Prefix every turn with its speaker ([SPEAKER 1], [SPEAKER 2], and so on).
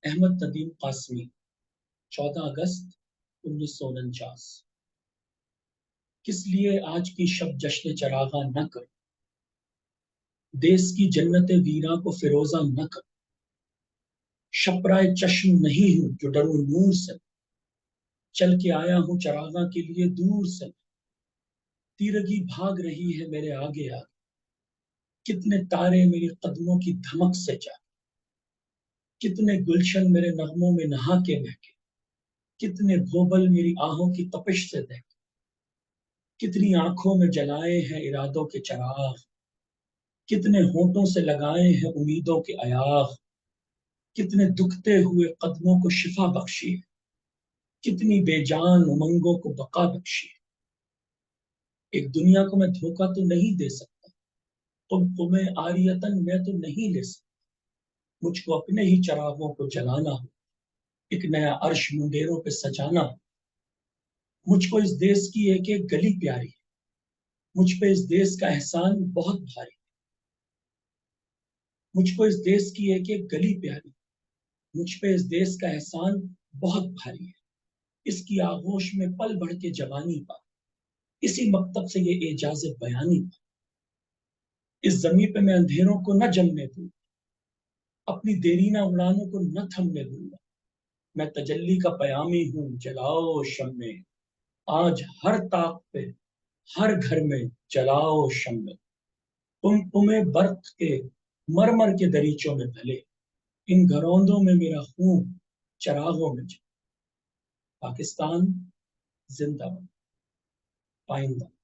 [SPEAKER 1] احمد ندیم قاسمی 14 اگست 1949۔ کس لیے آج کی شب جشن چراغاں نہ کرو، دیس کی جنت ویراں کو فیروزہ نہ کرو۔ شپرائے چشم نہیں ہوں جو ڈروں نور سے، چل کے آیا ہوں چراغاں کے لیے دور سے۔ تیرگی بھاگ رہی ہے میرے آگے آگے، کتنے تارے میری قدموں کی دھمک سے جا، کتنے گلشن میرے نغموں میں نہا کے مہکے، کتنے بھوبل میری آہوں کی تپش سے دہکے، کتنی آنکھوں میں جلائے ہیں ارادوں کے چراغ، کتنے ہونٹوں سے لگائے ہیں امیدوں کے ایاغ، کتنے دکھتے ہوئے قدموں کو شفا بخشی ہے، کتنی بے جان امنگوں کو بقا بخشی ہے۔ ایک دنیا کو میں دھوکہ تو نہیں دے سکتا، قمقمے عاریتن میں تو نہیں لے سکتا۔ مجھ کو اپنے ہی چراغوں کو جلانا ہو، ایک نیا عرش منڈیروں پہ سجانا ہو۔ مجھ کو اس دیس کی ایک ایک گلی پیاری ہے، مجھ پہ اس دیس کا احسان بہت بھاری ہے۔ مجھ کو اس دیس کی ایک ایک گلی پیاری ہے، مجھ پہ اس دیس کا احسان بہت بھاری ہے۔ اس کی آغوش میں پل بڑھ کے جوانی پا، اسی مکتب سے یہ اعجاز بیانی پا۔ اس زمین پہ میں اندھیروں کو نہ جمنے دوں گا، اپنی دیرینہ اڑانوں کو نہ تھمنے دوں گا۔ میں تجلی کا پیامی ہوں، جلاؤ شمع، آج ہر طاق پہ ہر گھر میں جلاؤ شمع۔ قمقمے برق کے مرمر کے دریچوں میں ڈھلے، ان گھروندوں میں میرا خون چراغوں میں جلے۔ پاکستان زندہ باد، پائندہ۔